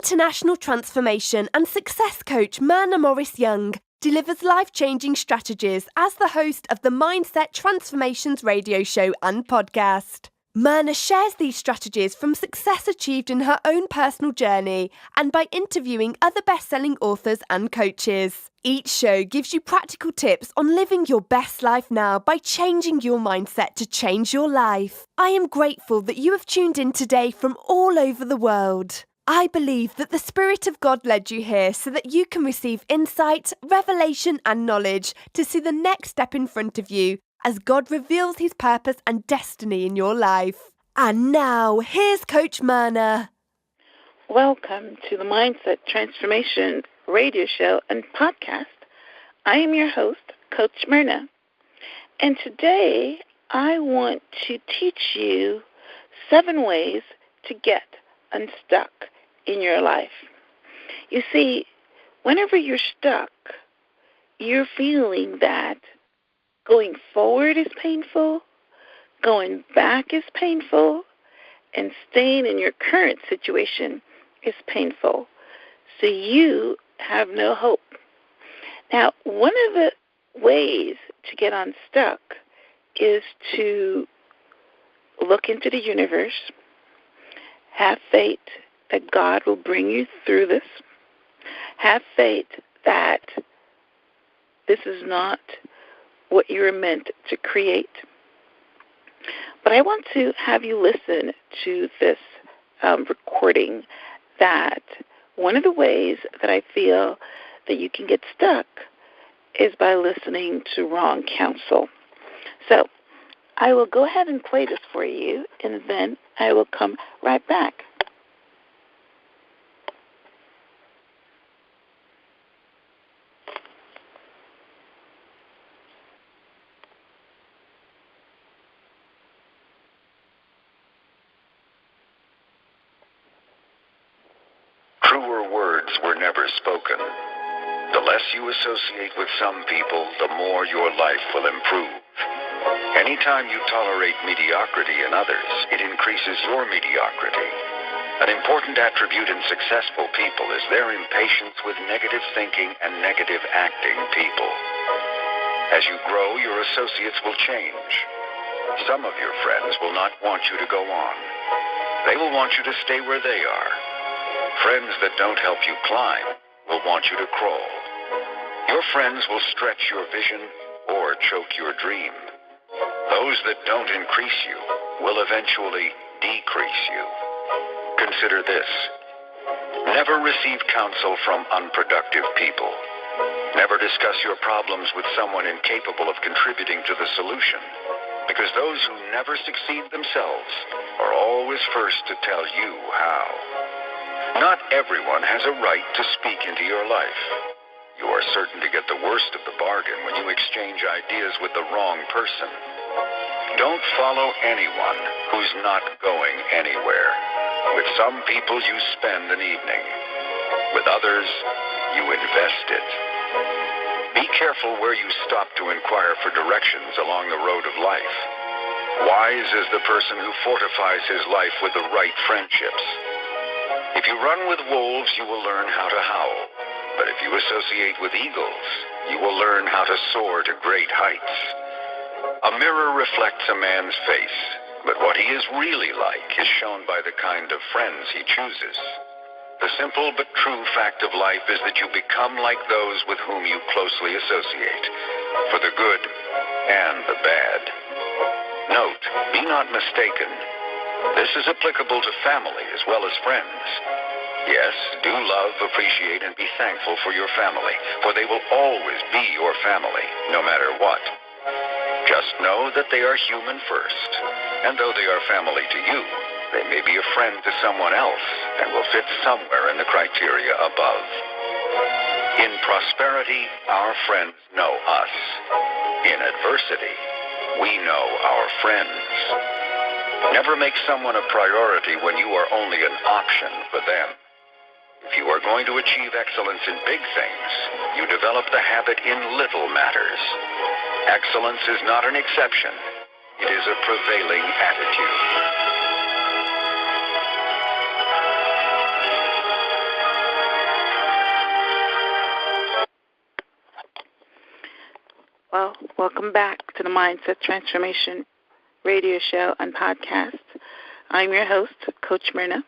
International transformation and success coach Myrna Morris-Young delivers life-changing strategies as the host of the Mindset Transformations radio show and podcast. Myrna shares these strategies from success achieved in her own personal journey and by interviewing other best-selling authors and coaches. Each show gives you practical tips on living your best life now by changing your mindset to change your life. I am grateful that you have tuned in today from all over the world. I believe that the Spirit of God led you here so that you can receive insight, revelation and knowledge to see the next step in front of you as God reveals his purpose and destiny in your life. And now, here's Coach Myrna. Welcome to the Mindset Transformation radio show and podcast. I am your host, Coach Myrna. And today, I want to teach you 7 ways to get unstuck in your life. You see, whenever you're stuck, you're feeling that going forward is painful, going back is painful, and staying in your current situation is painful. So you have no hope. Now, one of the ways to get unstuck is to look into the universe, have faith that God will bring you through this, have faith that this is not what you're meant to create. But I want to have you listen to this recording, that one of the ways that I feel that you can get stuck is by listening to wrong counsel. So I will go ahead and play this for you, and then I will come right back. Truer words were never spoken. The less you associate with some people, the more your life will improve. Anytime you tolerate mediocrity in others, it increases your mediocrity. An important attribute in successful people is their impatience with negative thinking and negative acting people. As you grow, your associates will change. Some of your friends will not want you to go on. They will want you to stay where they are. Friends that don't help you climb will want you to crawl. Your friends will stretch your vision or choke your dream. Those that don't increase you will eventually decrease you. Consider this. Never receive counsel from unproductive people. Never discuss your problems with someone incapable of contributing to the solution, because those who never succeed themselves are always first to tell you how. Not everyone has a right to speak into your life. You are certain to get the worst of the bargain when you exchange ideas with the wrong person. Don't follow anyone who's not going anywhere. With some people, you spend an evening. With others, you invest it. Be careful where you stop to inquire for directions along the road of life. Wise is the person who fortifies his life with the right friendships. If you run with wolves, you will learn how to howl. But if you associate with eagles, you will learn how to soar to great heights. A mirror reflects a man's face, but what he is really like is shown by the kind of friends he chooses. The simple but true fact of life is that you become like those with whom you closely associate, for the good and the bad. Note, be not mistaken. This is applicable to family as well as friends. Yes, do love, appreciate, and be thankful for your family, for they will always be your family, no matter what. Just know that they are human first, and though they are family to you, they may be a friend to someone else and will fit somewhere in the criteria above. In prosperity, our friends know us. In adversity, we know our friends. Never make someone a priority when you are only an option for them. If you are going to achieve excellence in big things, you develop the habit in little matters. Excellence is not an exception. It is a prevailing attitude. Welcome back to the Mindset Transformation radio show and podcast. I'm your host, Coach Myrna.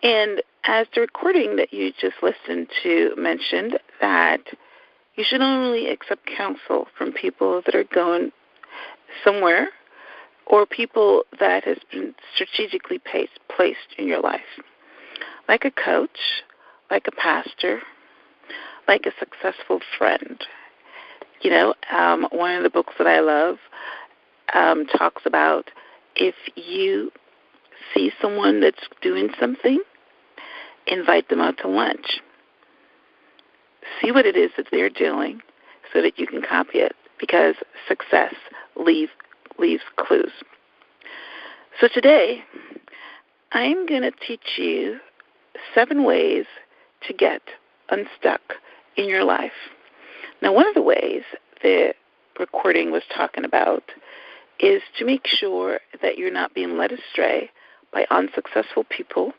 And as the recording that you just listened to mentioned, that you should only accept counsel from people that are going somewhere or people that has been strategically placed in your life, like a coach, like a pastor, like a successful friend. You know, one of the books that I love talks about if you see someone that's doing something, invite them out to lunch. See what it is that they're doing so that you can copy it, because success leaves clues. So today, I'm going to teach you 7 ways to get unstuck in your life. Now, one of the ways the recording was talking about is to make sure that you're not being led astray by unsuccessful people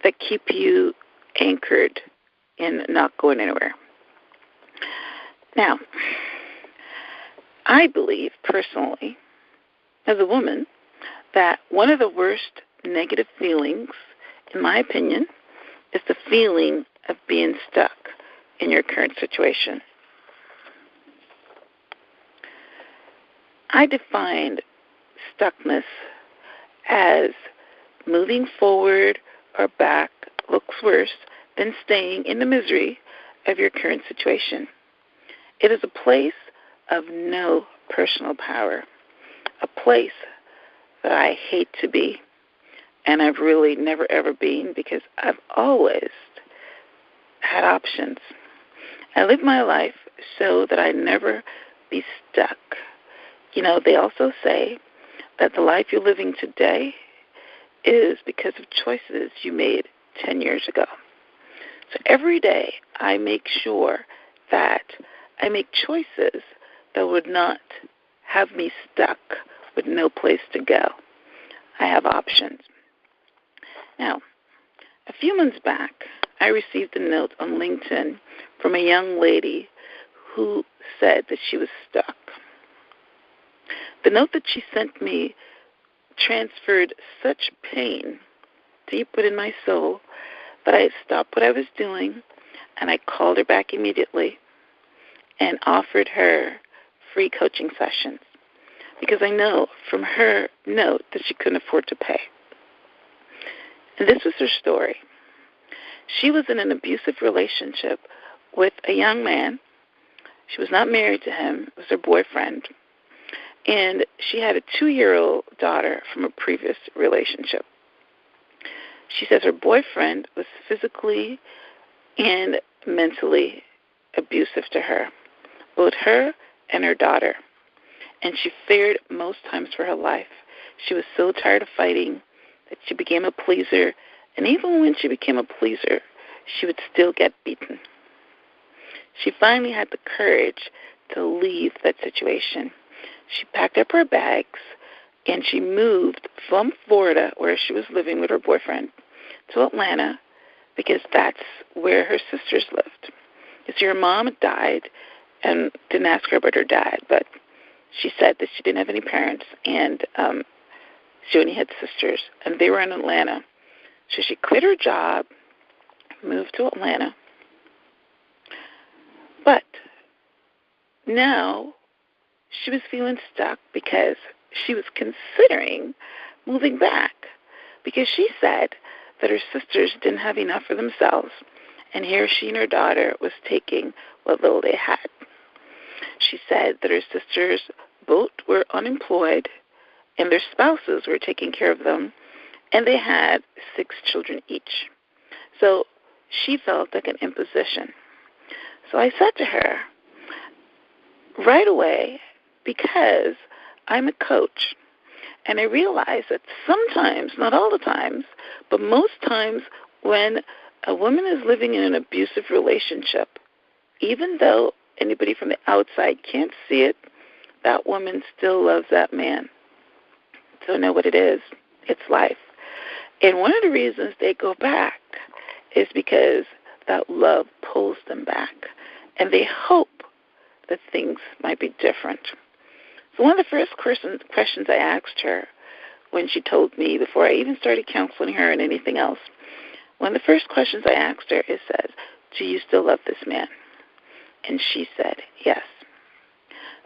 that keep you anchored in not going anywhere. Now, I believe personally, as a woman, that one of the worst negative feelings, in my opinion, is the feeling of being stuck in your current situation. I defined stuckness as moving forward or back looks worse than staying in the misery of your current situation. It is a place of no personal power, a place that I hate to be, and I've really never ever been, because I've always had options. I live my life so that I never be stuck. You know, they also say that the life you're living today is because of choices you made 10 years ago. So every day I make sure that I make choices that would not have me stuck with no place to go. I have options. Now, a few months back, I received a note on LinkedIn from a young lady who said that she was stuck. The note that she sent me transferred such pain deep within my soul that I stopped what I was doing and I called her back immediately and offered her free coaching sessions, because I know from her note that she couldn't afford to pay. And this was her story. She was in an abusive relationship with a young man. She was not married to him. It was her boyfriend. And she had a 2-year-old daughter from a previous relationship. She says her boyfriend was physically and mentally abusive to her, both her and her daughter. And she feared most times for her life. She was so tired of fighting that she became a pleaser. And even when she became a pleaser, she would still get beaten. She finally had the courage to leave that situation. She packed up her bags and she moved from Florida, where she was living with her boyfriend, to Atlanta, because that's where her sisters lived. You see, her mom had died and didn't ask her about her dad, but she said that she didn't have any parents, and she only had sisters, and they were in Atlanta. So she quit her job, moved to Atlanta. But now she was feeling stuck because she was considering moving back, because she said that her sisters didn't have enough for themselves, and here she and her daughter was taking what little they had. She said that her sisters both were unemployed, and their spouses were taking care of them, and they had 6 children each. So she felt like an imposition. So I said to her right away, because I'm a coach, and I realized that sometimes, not all the times, but most times when a woman is living in an abusive relationship, even though anybody from the outside can't see it, that woman still loves that man. So know what it is. It's life. And one of the reasons they go back is because that love pulls them back. And they hope that things might be different. So one of the first questions I asked her when she told me, before I even started counseling her and anything else, one of the first questions I asked her says, do you still love this man? And she said, yes.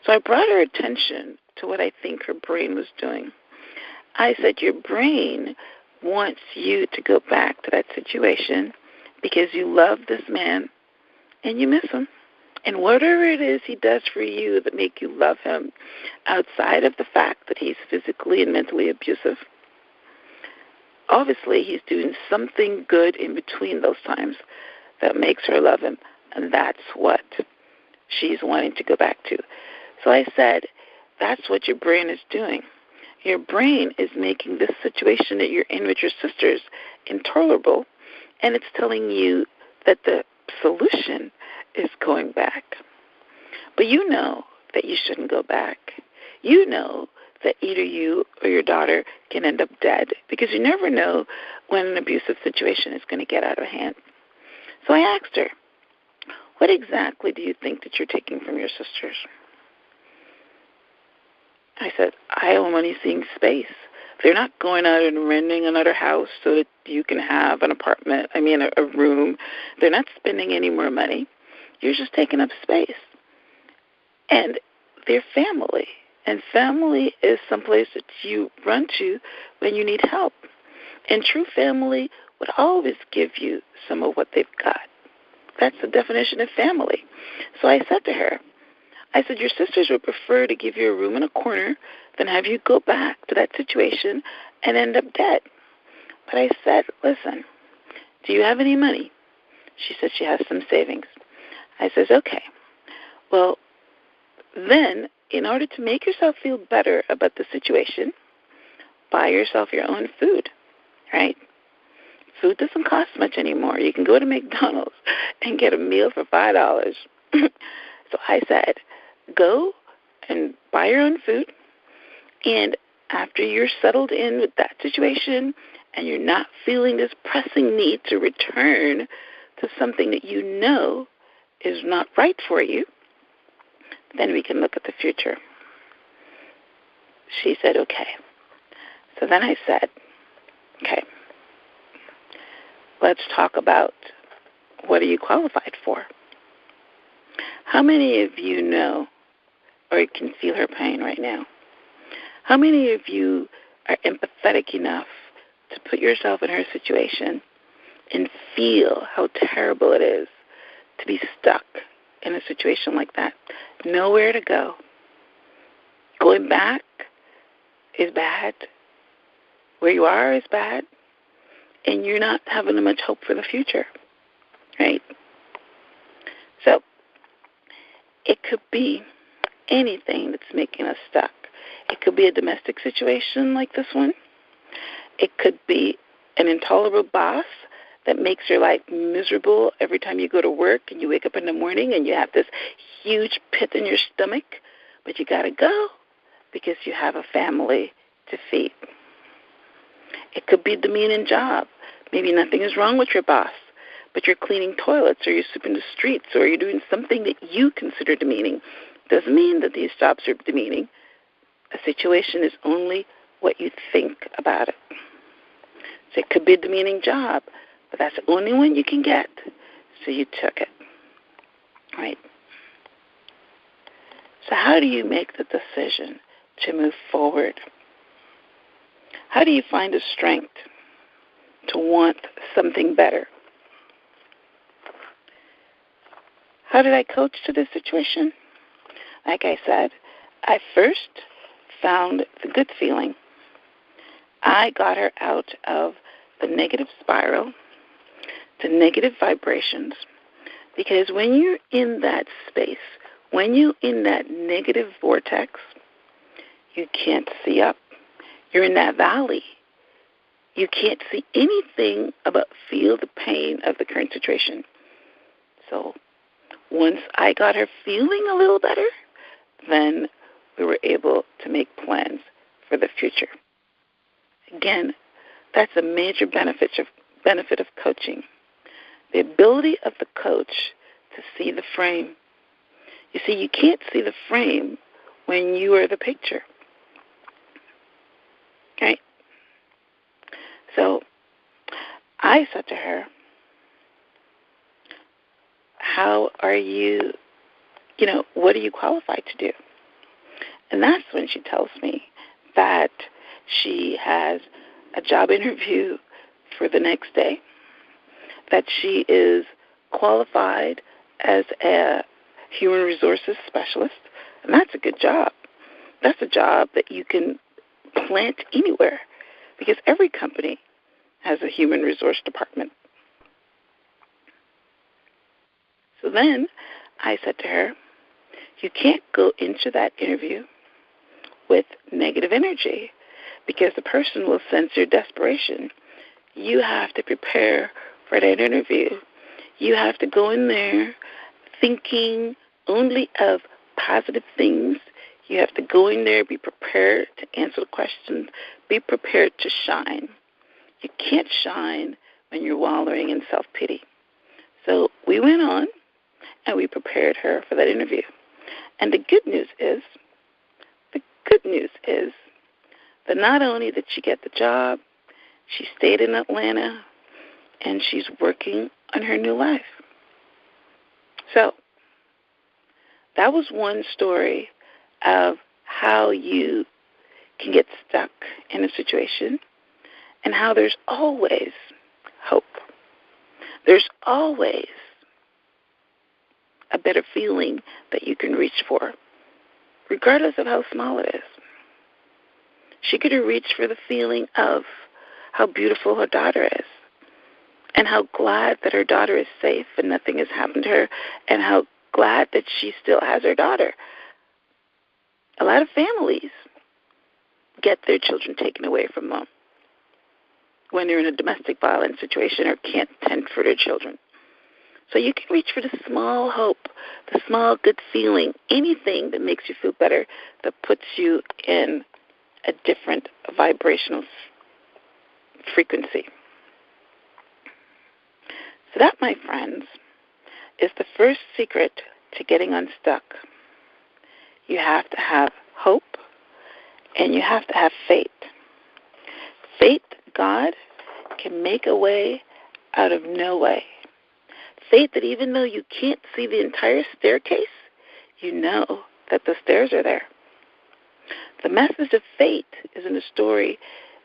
So I brought her attention to what I think her brain was doing. I said, your brain wants you to go back to that situation because you love this man and you miss him. And whatever it is he does for you that make you love him, outside of the fact that he's physically and mentally abusive, obviously he's doing something good in between those times that makes her love him. And that's what she's wanting to go back to. So I said, that's what your brain is doing. Your brain is making this situation that you're in with your sisters intolerable, and it's telling you that the solution is going back. But you know that you shouldn't go back. You know that either you or your daughter can end up dead, because you never know when an abusive situation is going to get out of hand. So I asked her, what exactly do you think that you're taking from your sisters? I said, I am only seeing space. They're not going out and renting another house so that you can have an apartment, a room. They're not spending any more money. You're just taking up space. And they're family. And family is someplace that you run to when you need help. And true family would always give you some of what they've got. That's the definition of family. So I said to her, your sisters would prefer to give you a room in a corner than have you go back to that situation and end up dead. But I said, listen, do you have any money? She said she has some savings. I says, okay. Well, then, in order to make yourself feel better about the situation, buy yourself your own food, right? Food doesn't cost much anymore. You can go to McDonald's and get a meal for $5. So I said, go and buy your own food, and after you're settled in with that situation and you're not feeling this pressing need to return to something that you know is not right for you, then we can look at the future. She said, okay. So then I said, okay, let's talk about what are you qualified for? How many of you know or can feel her pain right now? How many of you are empathetic enough to put yourself in her situation and feel how terrible it is to be stuck in a situation like that? Nowhere to go. Going back is bad. Where you are is bad. And you're not having much hope for the future, right? So it could be anything that's making us stuck. It could be a domestic situation like this one. It could be an intolerable boss that makes your life miserable every time you go to work and you wake up in the morning and you have this huge pit in your stomach, but you got to go because you have a family to feed. It could be a demeaning job. Maybe nothing is wrong with your boss, but you're cleaning toilets or you're sweeping the streets or you're doing something that you consider demeaning. Doesn't mean that these jobs are demeaning. A situation is only what you think about it. So it could be a demeaning job, but that's the only one you can get, so you took it. Right? So how do you make the decision to move forward? How do you find the strength to want something better? How did I coach to this situation? Like I said, I first found the good feeling. I got her out of the negative spiral, the negative vibrations, because when you're in that space, when you're in that negative vortex, you can't see up. You're in that valley. You can't see anything but feel the pain of the current situation. So once I got her feeling a little better, then we were able to make plans for the future. Again, that's a major benefit of coaching. The ability of the coach to see the frame. You see, you can't see the frame when you are the picture. Right? So I said to her, how are you, what are you qualified to do? And that's when she tells me that she has a job interview for the next day, that she is qualified as a human resources specialist, and that's a good job. That's a job that you can plant anywhere because every company has a human resource department. So then I said to her, you can't go into that interview with negative energy because the person will sense your desperation. You have to prepare for that interview. You have to go in there thinking only of positive things. You have to go in there, be prepared to answer the questions, be prepared to shine. You can't shine when you're wallowing in self-pity. So we went on and we prepared her for that interview. And the good news is that not only did she get the job, she stayed in Atlanta and she's working on her new life. So that was one story of how you can get stuck in a situation and how there's always hope. There's always a better feeling that you can reach for, regardless of how small it is. She could have reached for the feeling of how beautiful her daughter is and how glad that her daughter is safe and nothing has happened to her and how glad that she still has her daughter. A lot of families get their children taken away from them when they're in a domestic violence situation or can't tend for their children. So you can reach for the small hope, the small good feeling, anything that makes you feel better, that puts you in a different vibrational frequency. So that, my friends, is the first secret to getting unstuck. You have to have hope and you have to have faith. Faith that God can make a way out of no way. Faith that even though you can't see the entire staircase, you know that the stairs are there. The message of faith is in the story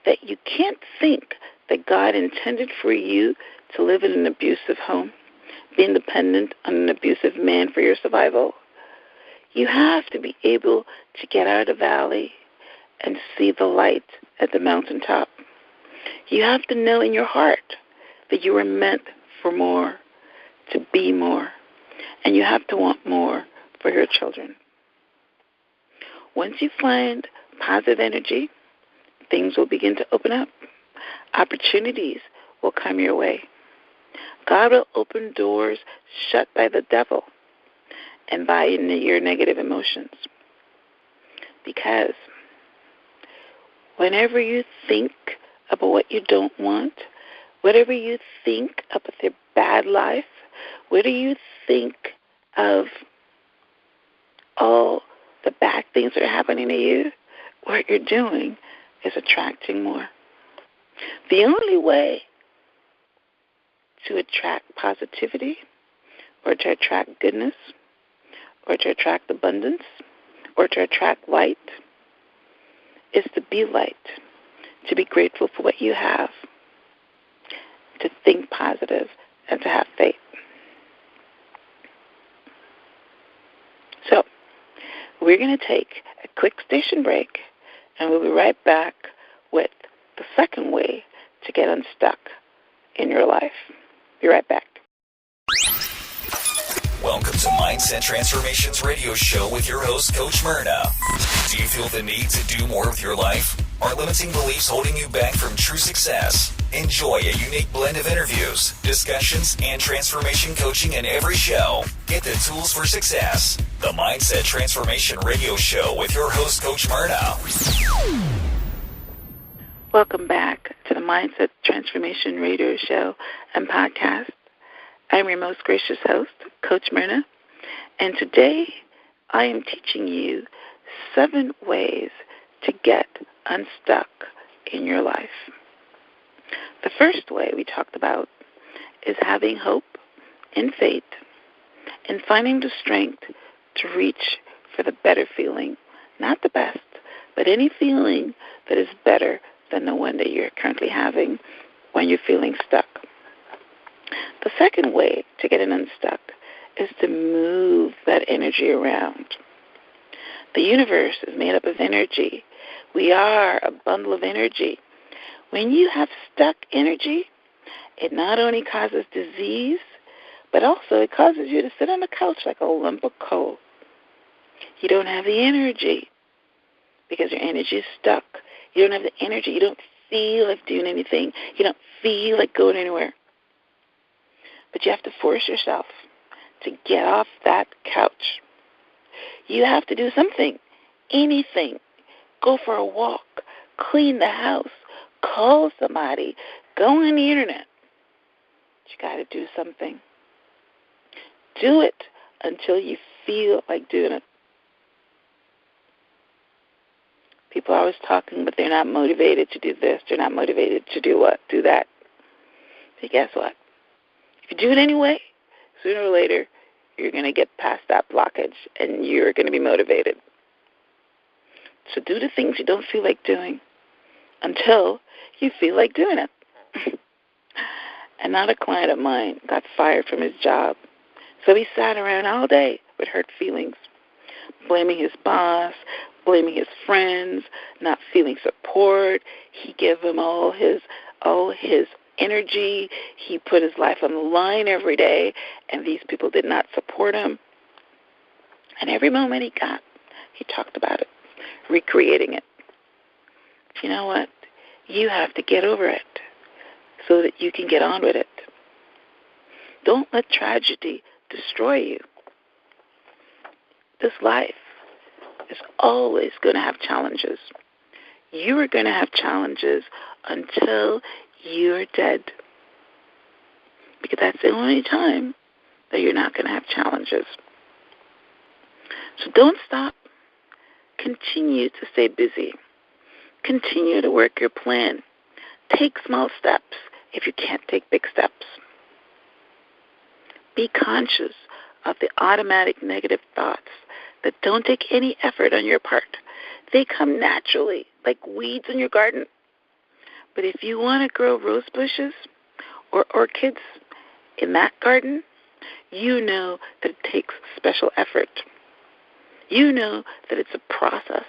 that you can't think that God intended for you to live in an abusive home, being dependent on an abusive man for your survival. You have to be able to get out of the valley and see the light at the mountaintop. You have to know in your heart that you were meant for more, to be more, and you have to want more for your children. Once you find positive energy, things will begin to open up. Opportunities will come your way. God will open doors shut by the devil and by your negative emotions. Because whenever you think about what you don't want, whatever you think about their bad life, whether you think of all the bad things that are happening to you, what you're doing is attracting more. The only way to attract positivity or to attract goodness or to attract abundance or to attract light is to be light, to be grateful for what you have, to think positive, and to have faith. So we're going to take a quick station break, and we'll be right back with the second way to get unstuck in your life. Be right back. Welcome to Mindset Transformations Radio Show with your host, Coach Myrna. Do you feel the need to do more with your life? Are limiting beliefs holding you back from true success? Enjoy a unique blend of interviews, discussions, and transformation coaching in every show. Get the tools for success. The Mindset Transformation Radio Show with your host, Coach Myrna. Welcome back to the Mindset Transformation Radio Show and Podcast. I'm your most gracious host, Coach Myrna, and today I am teaching you 7 ways to get unstuck in your life. The first way we talked about is having hope and faith and finding the strength to reach for the better feeling, not the best, but any feeling that is better than the one that you're currently having when you're feeling stuck. The second way to get unstuck is to move that energy around. The universe is made up of energy. We are a bundle of energy. When you have stuck energy, it not only causes disease, but also it causes you to sit on the couch like a lump of coal. You don't have the energy because your energy is stuck. You don't have the energy. You don't feel like doing anything. You don't feel like going anywhere. But you have to force yourself to get off that couch. You have to do something, anything. Go for a walk, clean the house, call somebody, go on the internet. You got to do something. Do it until you feel like doing it. People are always talking, but they're not motivated to do this. They're not motivated to do what? Do that. But guess what? If you do it anyway, sooner or later, you're going to get past that blockage and you're going to be motivated. So do the things you don't feel like doing until you feel like doing it. Another client of mine got fired from his job. So he sat around all day with hurt feelings, blaming his boss, blaming his friends, not feeling support. He gave them all his energy. He put his life on the line every day, and these people did not support him. And every moment he got, he talked about it, recreating it. You know what? You have to get over it so that you can get on with it. Don't let tragedy destroy you. This life is always going to have challenges. You are going to have challenges until you're dead. Because that's the only time that you're not going to have challenges. So don't stop. Continue to stay busy. Continue to work your plan. Take small steps if you can't take big steps. Be conscious of the automatic negative thoughts that don't take any effort on your part. They come naturally, like weeds in your garden. But if you want to grow rose bushes or orchids in that garden, you know that it takes special effort. You know that it's a process.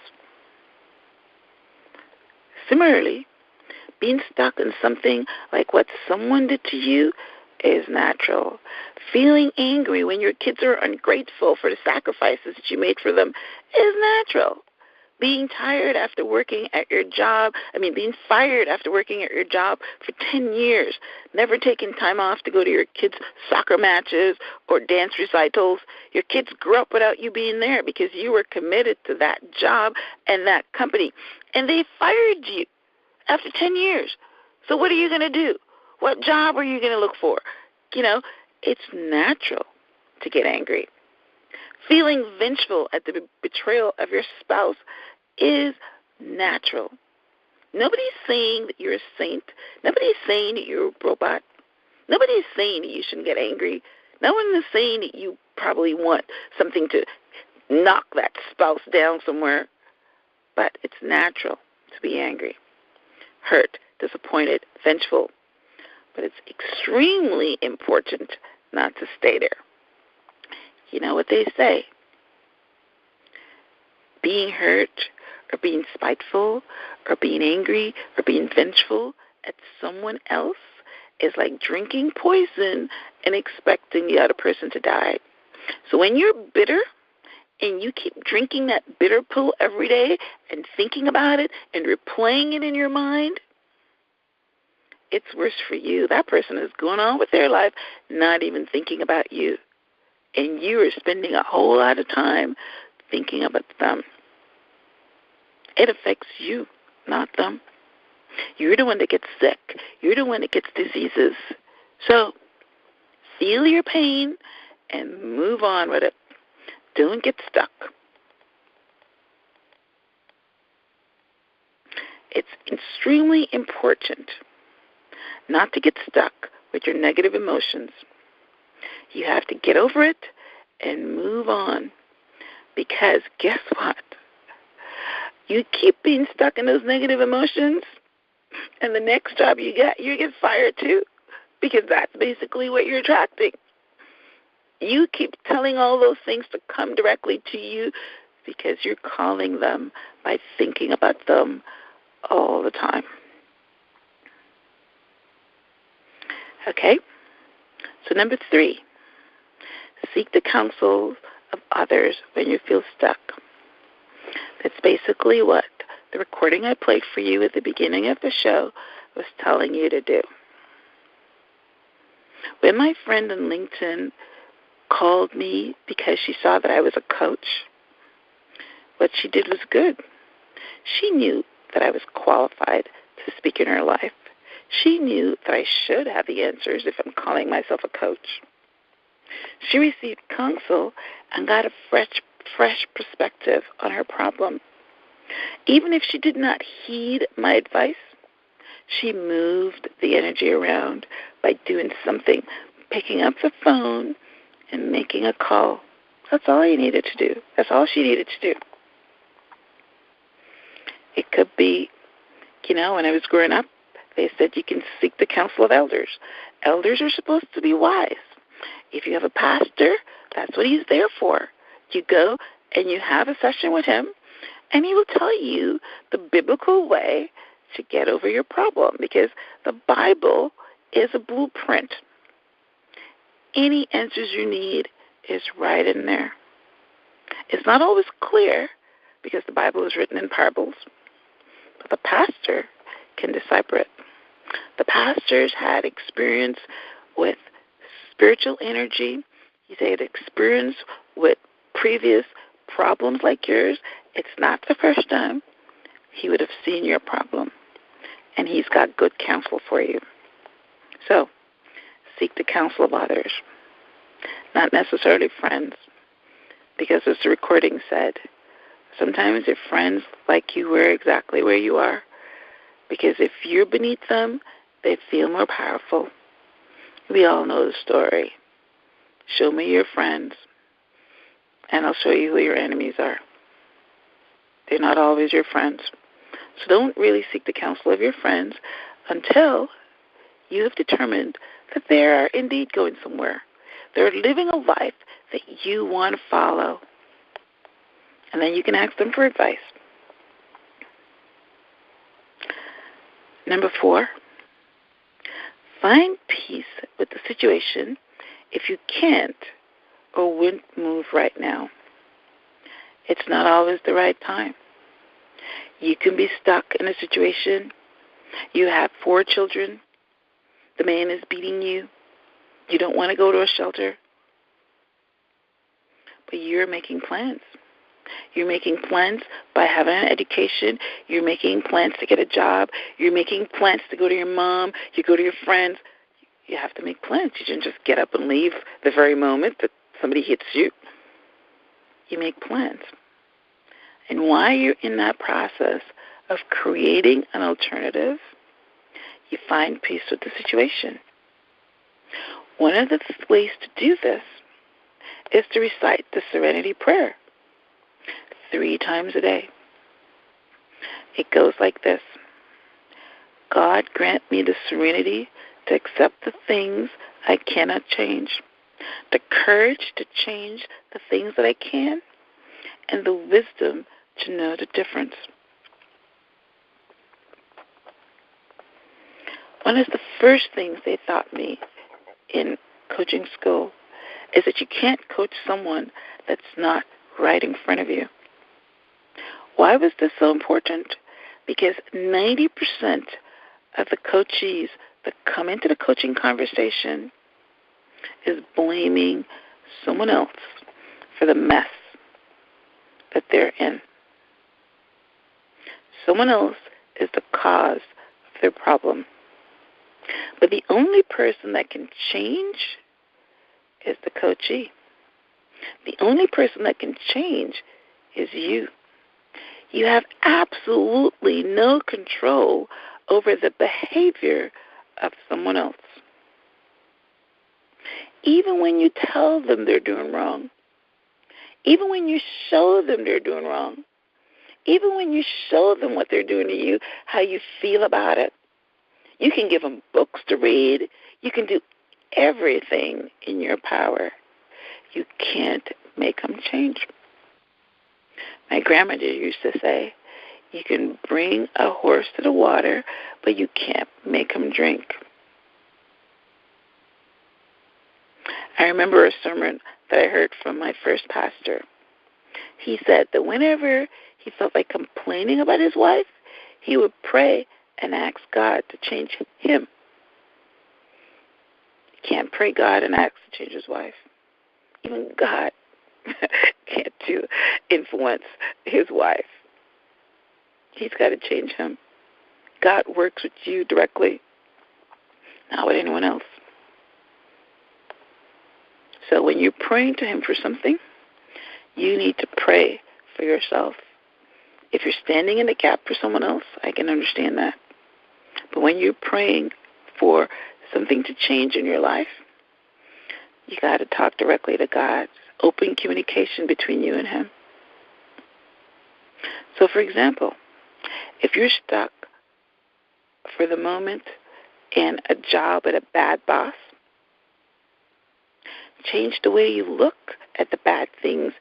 Similarly, being stuck in something like what someone did to you is natural. Feeling angry when your kids are ungrateful for the sacrifices that you made for them is natural. Being tired after working at your job, being fired after working at your job for 10 years, never taking time off to go to your kids' soccer matches or dance recitals. Your kids grew up without you being there because you were committed to that job and that company. And they fired you after 10 years. So what are you going to do? What job are you going to look for? It's natural to get angry. Feeling vengeful at the betrayal of your spouse is natural. Nobody's saying that you're a saint. Nobody's saying that you're a robot. Nobody's saying that you shouldn't get angry. No one is saying that you probably want something to knock that spouse down somewhere. But it's natural to be angry, hurt, disappointed, vengeful. But it's extremely important not to stay there. You know what they say? Being hurt or being spiteful or being angry or being vengeful at someone else is like drinking poison and expecting the other person to die. So when you're bitter and you keep drinking that bitter pill every day and thinking about it and replaying it in your mind, it's worse for you. That person is going on with their life, not even thinking about you. And you are spending a whole lot of time thinking about them. It affects you, not them. You're the one that gets sick. You're the one that gets diseases. So feel your pain and move on with it. don't get stuck. It's extremely important not to get stuck with your negative emotions. You have to get over it and move on, because guess what? You keep being stuck in those negative emotions, and the next job you get fired too, because that's basically what you're attracting. You keep telling all those things to come directly to you because you're calling them by thinking about them all the time. Okay? So number 3, seek the counsel of others when you feel stuck. That's basically what the recording I played for you at the beginning of the show was telling you to do. When my friend on LinkedIn called me because she saw that I was a coach, what she did was good. She knew that I was qualified to speak in her life. She knew that I should have the answers if I'm calling myself a coach. She received counsel and got a fresh perspective on her problem. Even if she did not heed my advice, she moved the energy around by doing something, picking up the phone and making a call. That's all you needed to do. That's all she needed to do. It could be, when I was growing up, they said you can seek the counsel of elders. Elders are supposed to be wise. If you have a pastor, that's what he's there for. You go and you have a session with him, and he will tell you the biblical way to get over your problem, because the Bible is a blueprint. Any answers you need is right in there. It's not always clear because the Bible is written in parables, but the pastor can decipher it. The pastors had experience with spiritual energy. He's had experience with previous problems like yours. It's not the first time he would have seen your problem, and he's got good counsel for you. So, seek the counsel of others, not necessarily friends, because as the recording said, sometimes your friends like you were exactly where you are, because if you're beneath them, they feel more powerful. We all know the story. Show me your friends, and I'll show you who your enemies are. They're not always your friends. So don't really seek the counsel of your friends until you have determined that they are indeed going somewhere. They're living a life that you want to follow. And then you can ask them for advice. Number 4, find peace with the situation if you can't or wouldn't move right now. It's not always the right time. You can be stuck in a situation. You have 4 children. The man is beating you. You don't want to go to a shelter. But you're making plans. You're making plans by having an education. You're making plans to get a job. You're making plans to go to your mom. You go to your friends. You have to make plans. You shouldn't just get up and leave the very moment that somebody hits you. You make plans. And while you're in that process of creating an alternative, you find peace with the situation. One of the ways to do this is to recite the Serenity Prayer 3 times a day. It goes like this: God, grant me the serenity to accept the things I cannot change, the courage to change the things that I can, and the wisdom to know the difference. One of the first things they taught me in coaching school is that you can't coach someone that's not right in front of you. Why was this so important? Because 90% of the coachees that come into the coaching conversation is blaming someone else for the mess that they're in. Someone else is the cause of their problem. But the only person that can change is the coachee. The only person that can change is you. You have absolutely no control over the behavior of someone else. Even when you tell them they're doing wrong, even when you show them they're doing wrong, even when you show them what they're doing to you, how you feel about it, you can give them books to read. You can do everything in your power. You can't make them change. My grandmother used to say, you can bring a horse to the water, but you can't make him drink. I remember a sermon that I heard from my first pastor. He said that whenever he felt like complaining about his wife, he would pray and ask God to change him. You can't pray God and ask to change his wife. Even God can't influence his wife. He's got to change him. God works with you directly, not with anyone else. So when you're praying to him for something, you need to pray for yourself. If you're standing in the gap for someone else, I can understand that. But when you're praying for something to change in your life, you got to talk directly to God. Open communication between you and him. So, for example, if you're stuck for the moment in a job at a bad boss, change the way you look at the bad things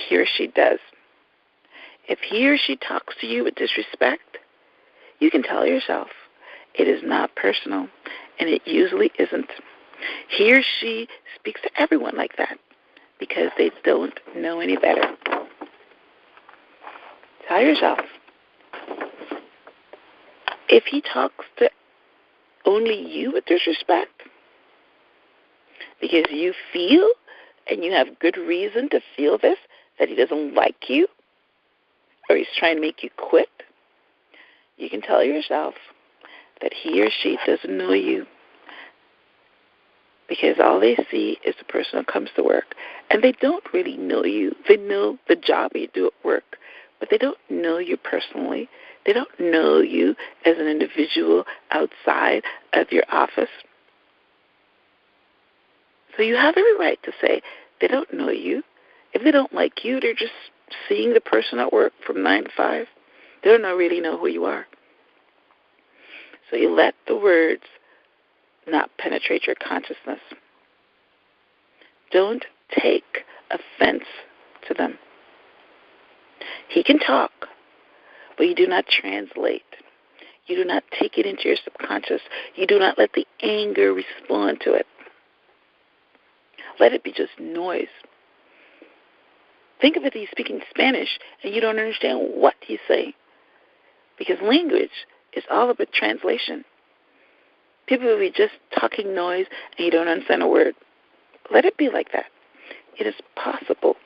he or she does. If he or she talks to you with disrespect, you can tell yourself it is not personal, and it usually isn't. He or she speaks to everyone like that because they don't know any better. Tell yourself, if he talks to only you with disrespect, because you feel, and you have good reason to feel this, that he doesn't like you, or he's trying to make you quit, you can tell yourself that he or she doesn't know you, because all they see is the person who comes to work, and they don't really know you. They know the job you do at work, but they don't know you personally. They don't know you as an individual outside of your office. So you have every right to say they don't know you. If they don't like you, they're just seeing the person at work from 9 to 5. They don't really know who you are. So you let the words not penetrate your consciousness. Don't take offense to them. He can talk, but you do not translate. You do not take it into your subconscious. You do not let the anger respond to it. Let it be just noise. Think of it, he's speaking Spanish, and you don't understand what he's saying. Because language is all about translation. People will be just talking noise, and you don't understand a word. Let it be like that. It is possible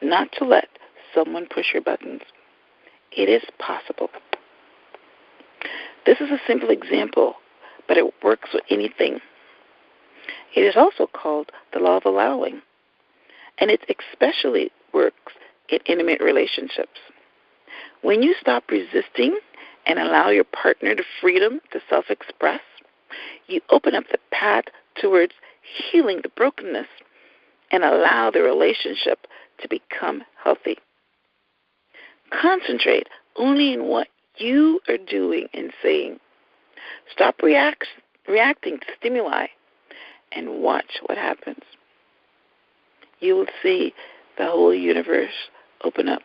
not to let someone push your buttons. It is possible. This is a simple example, but it works with anything. It is also called the law of allowing, and it especially works in intimate relationships. When you stop resisting and allow your partner the freedom to self-express, you open up the path towards healing the brokenness and allow the relationship to become healthy. Concentrate only in what you are doing and saying. Stop reacting to stimuli and watch what happens. You will see the whole universe open up.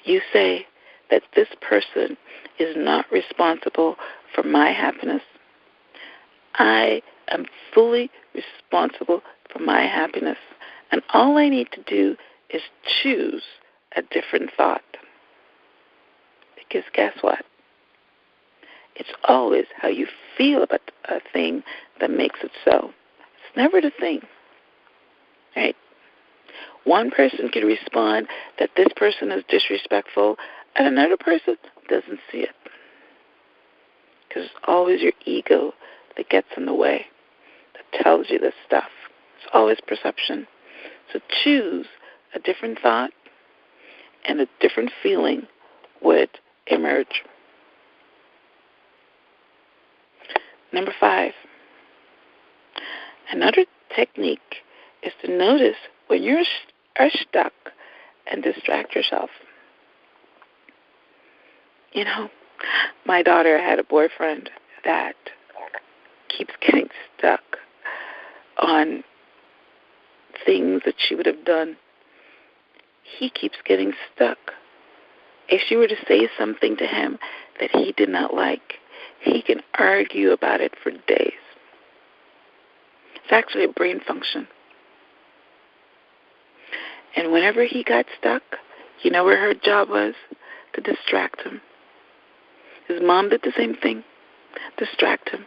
You say that this person is not responsible for my happiness. I am fully responsible for my happiness, and all I need to do is choose a different thought. Because guess what? It's always how you feel about a thing that makes it so. It's never the thing. Right? One person can respond that this person is disrespectful, and another person doesn't see it. Because it's always your ego that gets in the way, that tells you this stuff. It's always perception. So choose a different thought, and a different feeling would emerge. Number 5, another technique is to notice when you are stuck and distract yourself. You know, my daughter had a boyfriend that keeps getting stuck on things that she would have done. He keeps getting stuck. If she were to say something to him that he did not like, he can argue about it for days. It's actually a brain function. And whenever he got stuck, you know where her job was? To distract him. His mom did the same thing. Distract him.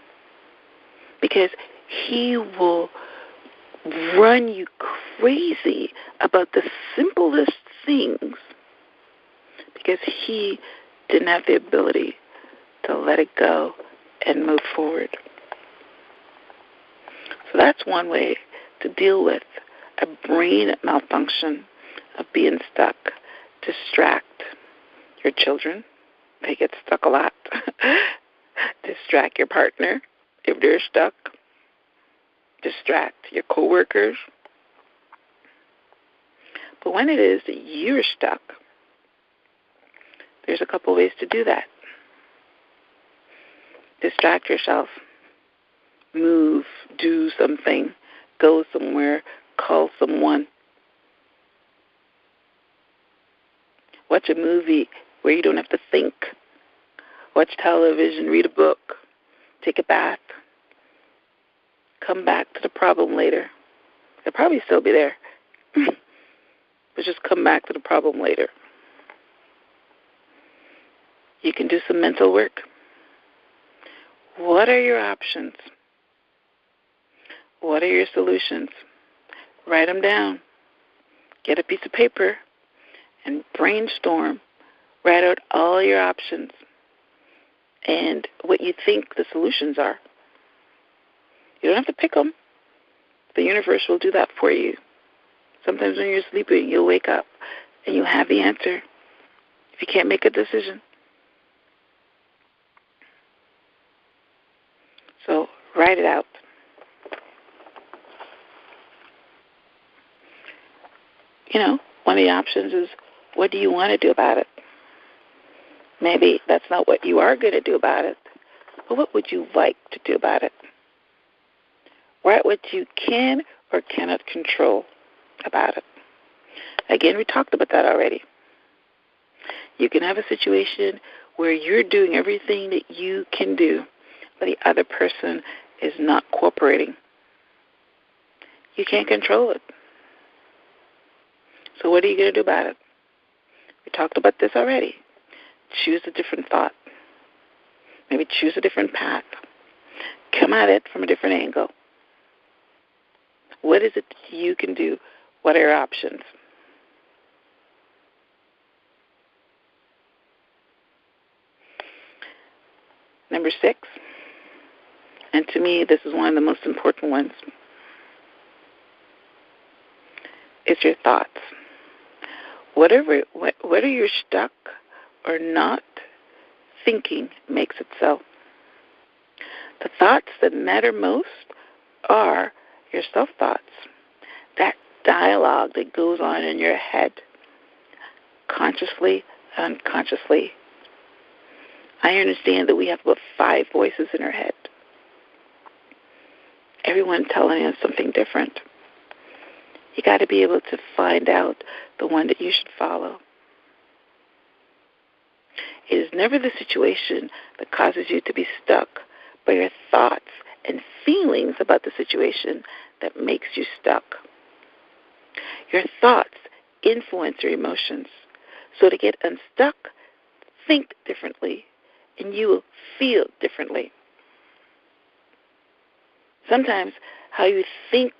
Because he will run you crazy about the simplest things because he didn't have the ability to let it go and move forward. So that's one way to deal with a brain malfunction of being stuck. Distract your children. They get stuck a lot. Distract your partner if they're stuck. Distract your coworkers. But when it is that you're stuck, there's a couple ways to do that. Distract yourself. Move, do something, go somewhere, call someone. Watch a movie where you don't have to think. Watch television, read a book, take a bath. Come back to the problem later. It'll probably still be there. But just come back to the problem later. You can do some mental work. What are your options? What are your solutions? Write them down. Get a piece of paper and brainstorm. Write out all your options and what you think the solutions are. You don't have to pick them. The universe will do that for you. Sometimes when you're sleeping, you'll wake up and you'll have the answer if you can't make a decision. So write it out. You know, one of the options is, what do you want to do about it? Maybe that's not what you are going to do about it, but what would you like to do about it? Write what you can or cannot control about it. Again, we talked about that already. You can have a situation where you're doing everything that you can do, but the other person is not cooperating. You can't control it. So what are you going to do about it? We talked about this already. Choose a different thought. Maybe choose a different path. Come at it from a different angle. What is it you can do? What are your options? Number 6, and to me this is one of the most important ones, is your thoughts. Whether you're stuck or not, thinking makes it so. The thoughts that matter most are your self-thoughts, that dialogue that goes on in your head, consciously, unconsciously. I understand that we have about 5 voices in our head, everyone telling us something different. You got to be able to find out the one that you should follow. It is never the situation that causes you to be stuck, but your thoughts and feelings about the situation that makes you stuck. Your thoughts influence your emotions. So to get unstuck, think differently, and you will feel differently. Sometimes how you think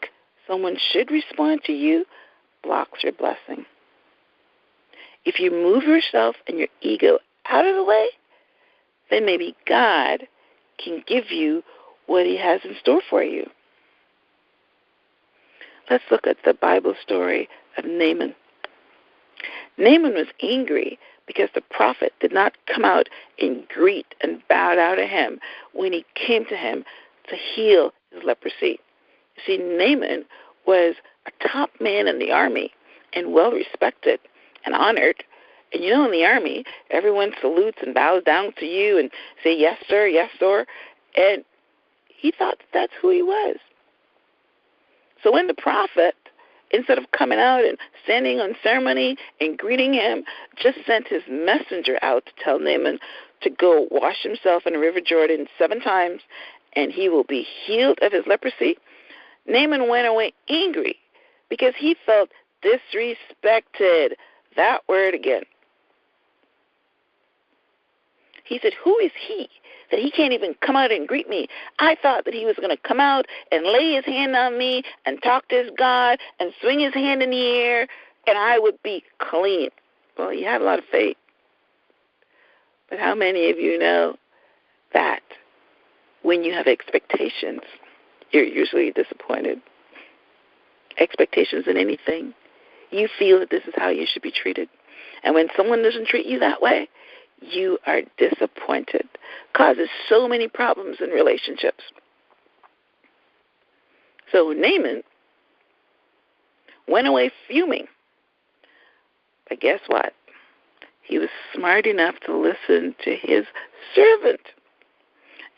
someone should respond to you blocks your blessing. If you move yourself and your ego out of the way, then maybe God can give you what He has in store for you. Let's look at the Bible story of Naaman. Naaman was angry because the prophet did not come out and greet and bow down to him when he came to him to heal his leprosy. You see, Naaman was a top man in the army and well-respected and honored. And you know, in the army, everyone salutes and bows down to you and say, yes, sir, yes, sir. And he thought that's who he was. So when the prophet, instead of coming out and standing on ceremony and greeting him, just sent his messenger out to tell Naaman to go wash himself in the River Jordan 7 times and he will be healed of his leprosy, Naaman went away angry because he felt disrespected. That word again. He said, who is he that he can't even come out and greet me? I thought that he was going to come out and lay his hand on me and talk to his God and swing his hand in the air and I would be clean. Well, you have a lot of faith. But how many of you know that when you have expectations, you're usually disappointed? Expectations in anything. You feel that this is how you should be treated. And when someone doesn't treat you that way, you are disappointed. Causes so many problems in relationships. So Naaman went away fuming. But guess what? He was smart enough to listen to his servant.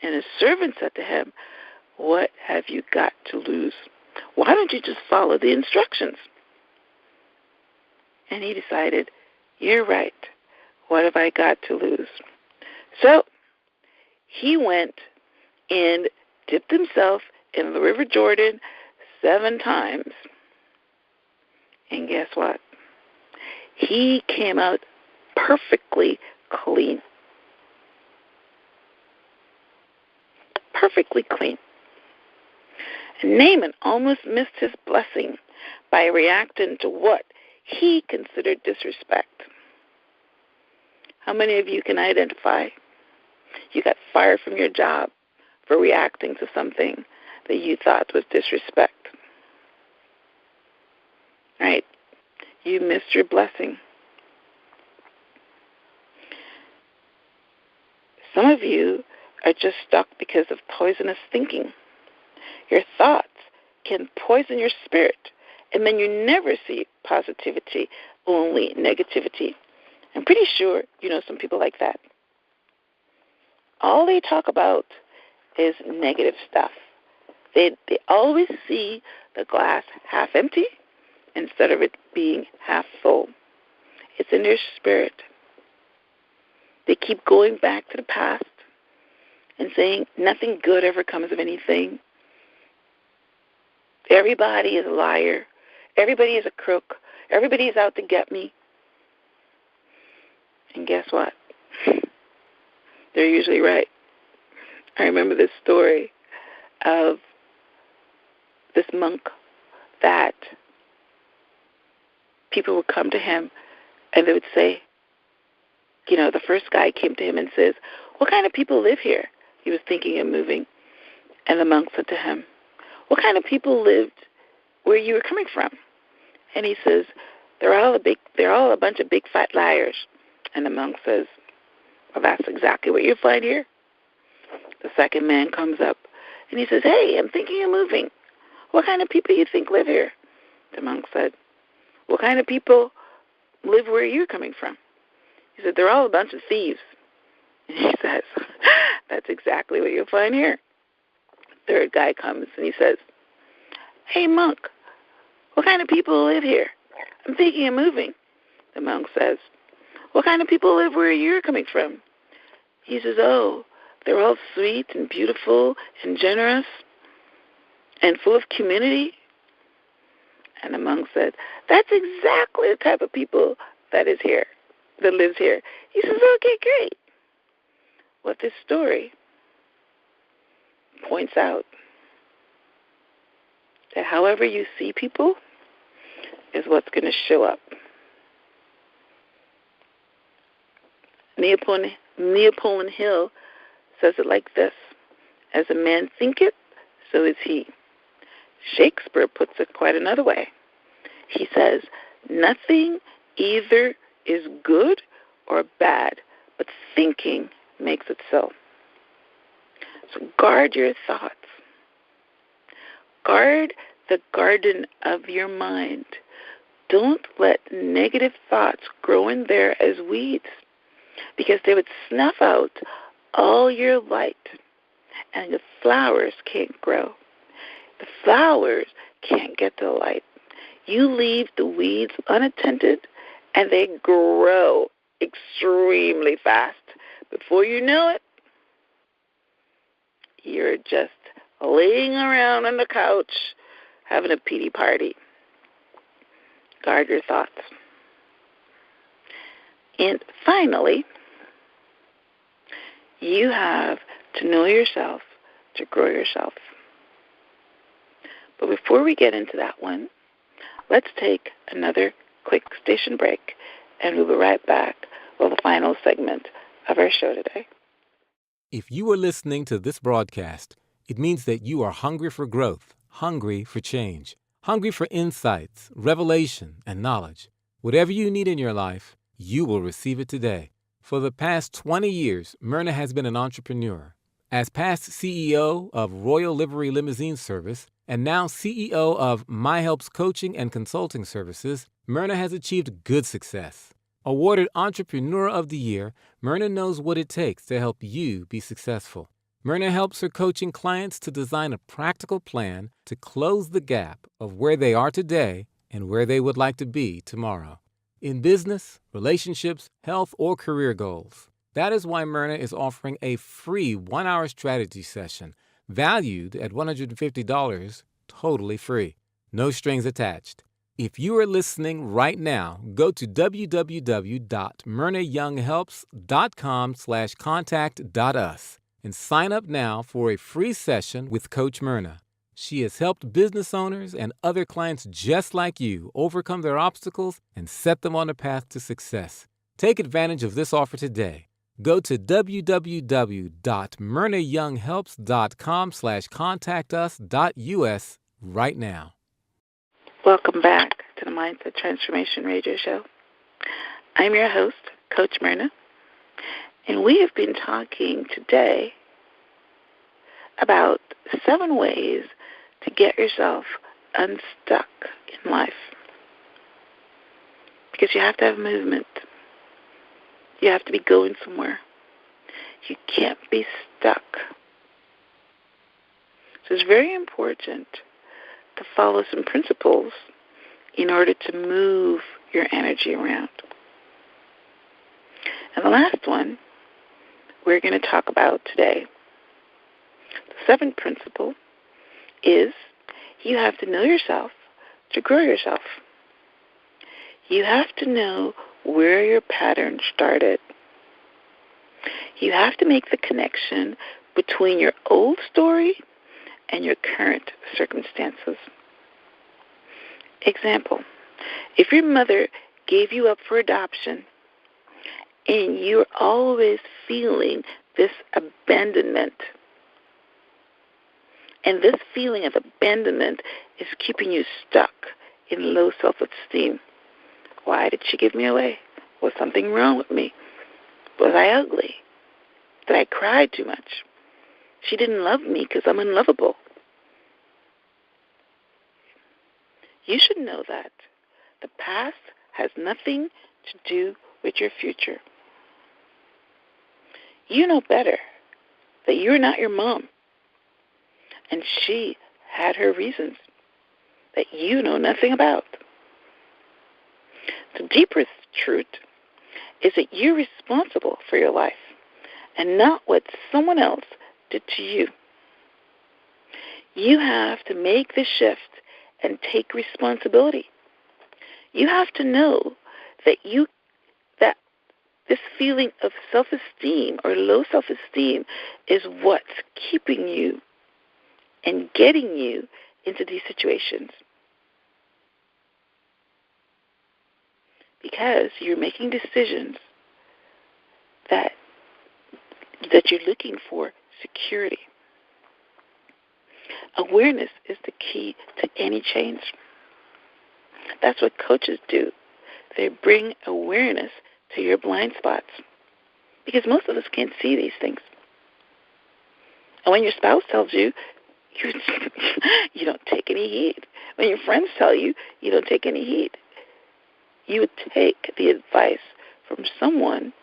And his servant said to him, what have you got to lose? Why don't you just follow the instructions? And he decided, you're right. What have I got to lose? So he went and dipped himself in the River Jordan 7 times. And guess what? He came out perfectly clean. Perfectly clean. And Naaman almost missed his blessing by reacting to what he considered disrespect. How many of you can identify? You got fired from your job for reacting to something that you thought was disrespect. Right? You missed your blessing. Some of you are just stuck because of poisonous thinking. Your thoughts can poison your spirit, and then you never see positivity, only negativity. I'm pretty sure you know some people like that. All they talk about is negative stuff. They always see the glass half empty instead of it being half full. It's in their spirit. They keep going back to the past and saying nothing good ever comes of anything. Everybody is a liar. Everybody is a crook. Everybody is out to get me. And guess what? They're usually right. I remember this story of this monk that people would come to him and they would say, you know, the first guy came to him and says, what kind of people live here? He was thinking of moving. And the monk said to him, what kind of people lived where you were coming from? And he says, they're all a bunch of big fat liars. And the monk says, well, that's exactly what you'll find here. The second man comes up and he says, hey, I'm thinking of moving. What kind of people you think live here? The monk said, what kind of people live where you're coming from? He said, they're all a bunch of thieves. And he says, that's exactly what you'll find here. Third guy comes and he says, hey, monk, what kind of people live here? I'm thinking of moving. The monk says, what kind of people live where you're coming from? He says, oh, they're all sweet and beautiful and generous and full of community. And the monk said, that's exactly the type of people that lives here. He says, okay, great. What this story points out that however you see people is what's going to show up. Neapolitan Hill says it like this: as a man thinketh, so is he. Shakespeare puts it quite another way. He says, nothing either is good or bad, but thinking makes it so. So guard your thoughts. Guard the garden of your mind. Don't let negative thoughts grow in there as weeds, because they would snuff out all your light, and the flowers can't grow. The flowers can't get the light. You leave the weeds unattended, and they grow extremely fast. Before you know it, you're just laying around on the couch having a pity party. Guard your thoughts. And finally, you have to know yourself to grow yourself. But before we get into that one, let's take another quick station break, and we'll be right back with the final segment of our show today. If you are listening to this broadcast, it means that you are hungry for growth, hungry for change, hungry for insights, revelation, and knowledge. Whatever you need in your life, you will receive it today. For the past 20 years, Myrna has been an entrepreneur. As past CEO of Royal Livery Limousine Service and now CEO of My Helps Coaching and Consulting Services, Myrna has achieved good success. Awarded Entrepreneur of the Year, Myrna knows what it takes to help you be successful. Myrna helps her coaching clients to design a practical plan to close the gap of where they are today and where they would like to be tomorrow. In business, relationships, health, or career goals. That is why Myrna is offering a free 1-hour strategy session valued at $150, totally free. No strings attached. If you are listening right now, go to www.myrnayounghelps.com/contact.us and sign up now for a free session with Coach Myrna. She has helped business owners and other clients just like you overcome their obstacles and set them on a path to success. Take advantage of this offer today. Go to www.myrnayounghelps.com/contactus.us right now. Welcome back to the Mindset Transformation Radio Show. I'm your host, Coach Myrna, and we have been talking today about 7 ways to get yourself unstuck in life. Because you have to have movement. You have to be going somewhere. You can't be stuck. So it's very important to follow some principles in order to move your energy around. And the last one we're going to talk about today, the 7th principle, is you have to know yourself to grow yourself. You have to know where your pattern started. You have to make the connection between your old story and your current circumstances. Example, if your mother gave you up for adoption and you're always feeling this abandonment, and this feeling of abandonment is keeping you stuck in low self-esteem. Why did she give me away? Was something wrong with me? Was I ugly? Did I cry too much? She didn't love me because I'm unlovable. You should know that the past has nothing to do with your future. You know better that you're not your mom, and she had her reasons that you know nothing about. The deeper truth is that you're responsible for your life and not what someone else did to you. You have to make the shift and take responsibility. You have to know that this feeling of self-esteem or low self-esteem is what's keeping you and getting you into these situations. Because you're making decisions that you're looking for security. Awareness is the key to any change. That's what coaches do. They bring awareness to your blind spots, because most of us can't see these things. And when your spouse tells you, you don't take any heed. When your friends tell you, you don't take any heed. You would take the advice from someone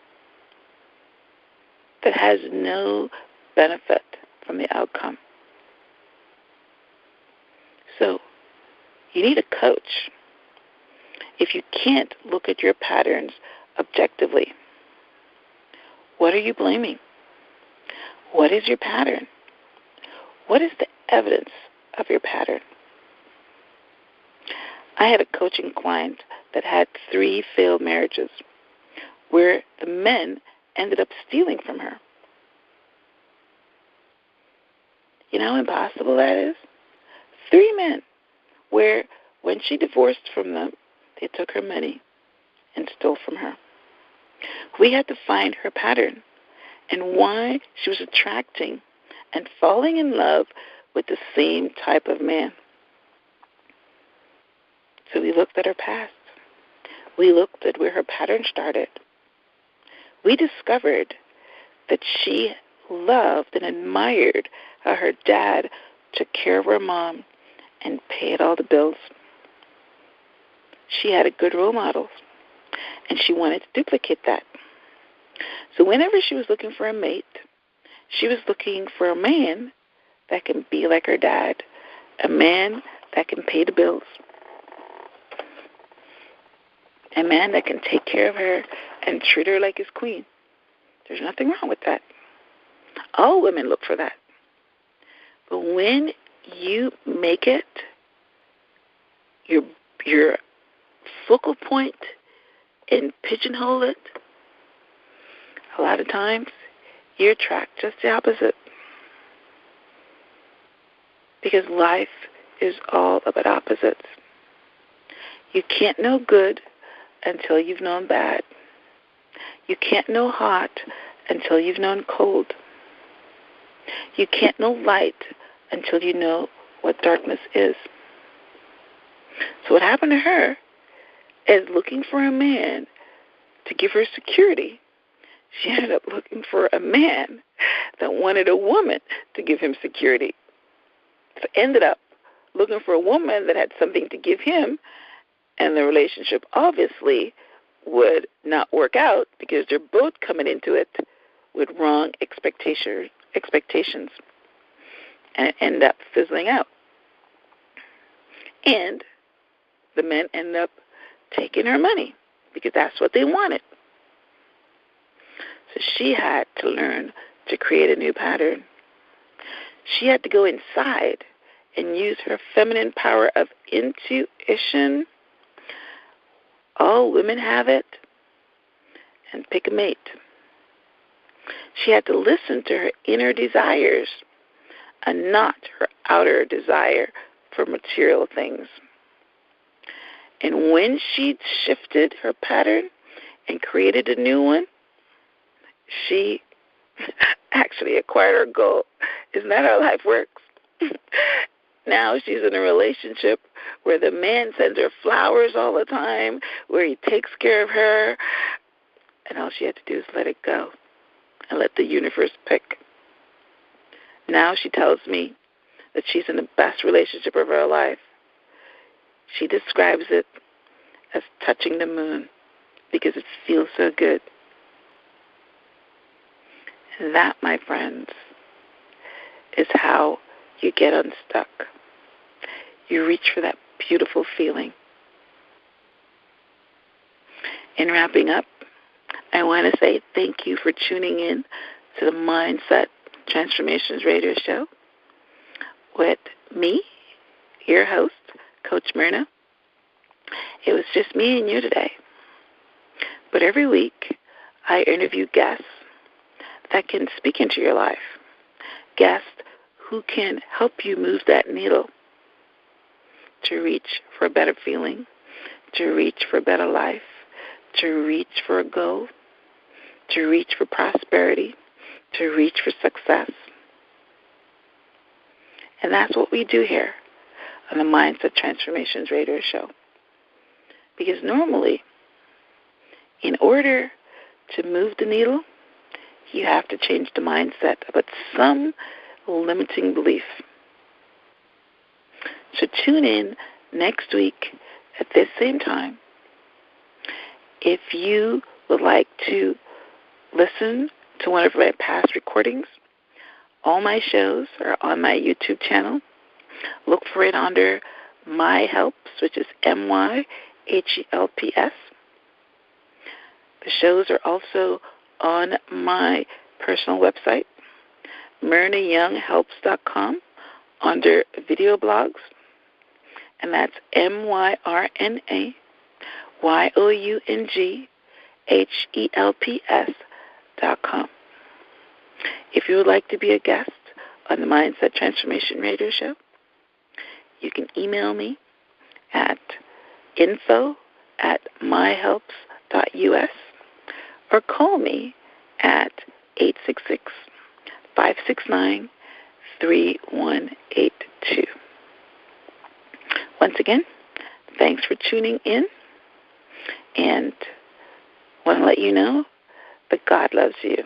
that has no benefit from the outcome. So, you need a coach. If you can't look at your patterns objectively, what are you blaming? What is your pattern? What is the evidence of your pattern? I had a coaching client that had 3 failed marriages where the men ended up stealing from her. You know how impossible that is? 3 men where when she divorced from them, they took her money and stole from her. We had to find her pattern and why she was attracting and falling in love with the same type of man. So we looked at her past. We looked at where her pattern started. We discovered that she loved and admired how her dad took care of her mom and paid all the bills. She had a good role model, and she wanted to duplicate that. So whenever she was looking for a mate, she was looking for a man that can be like her dad, a man that can pay the bills, a man that can take care of her and treat her like his queen. There's nothing wrong with that. All women look for that. But when you make it your focal point and pigeonhole it, a lot of times you attract just the opposite. Because life is all about opposites. You can't know good until you've known bad. You can't know hot until you've known cold. You can't know light until you know what darkness is. So what happened to her is looking for a man to give her security. She ended up looking for a man that wanted a woman to give him security. So ended up looking for a woman that had something to give him, and the relationship obviously would not work out because they're both coming into it with wrong expectations, and it ended up fizzling out. And the men end up taking her money because that's what they wanted. So she had to learn to create a new pattern. She had to go inside and use her feminine power of intuition. All women have it. And pick a mate. She had to listen to her inner desires and not her outer desire for material things. And when she shifted her pattern and created a new one, she actually acquired her goal. Isn't that how life works? Now she's in a relationship where the man sends her flowers all the time, where he takes care of her, and all she had to do is let it go and let the universe pick. Now she tells me that she's in the best relationship of her life. She describes it as touching the moon because it feels so good. And that, my friends, is how you get unstuck. You reach for that beautiful feeling. In wrapping up, I want to say thank you for tuning in to the Mindset Transformations Radio Show with me, your host, Coach Myrna. It was just me and you today. But every week, I interview guests that can speak into your life. Guests who can help you move that needle to reach for a better feeling, to reach for a better life, to reach for a goal, to reach for prosperity, to reach for success. And that's what we do here on the Mindset Transformations radio show. Because normally, in order to move the needle, you have to change the mindset about some limiting belief. So tune in next week at this same time. If you would like to listen to one of my past recordings, all my shows are on my YouTube channel. Look for it under My Helps, which is MYHELPS. The shows are also on my personal website, MyrnaYoungHelps.com, under video blogs, and that's MyrnaYoungHelps.com. If you would like to be a guest on the Mindset Transformation Radio Show, you can email me at info@myhelps.us or call me at 866-569-3182. Once again, thanks for tuning in, and I want to let you know that God loves you.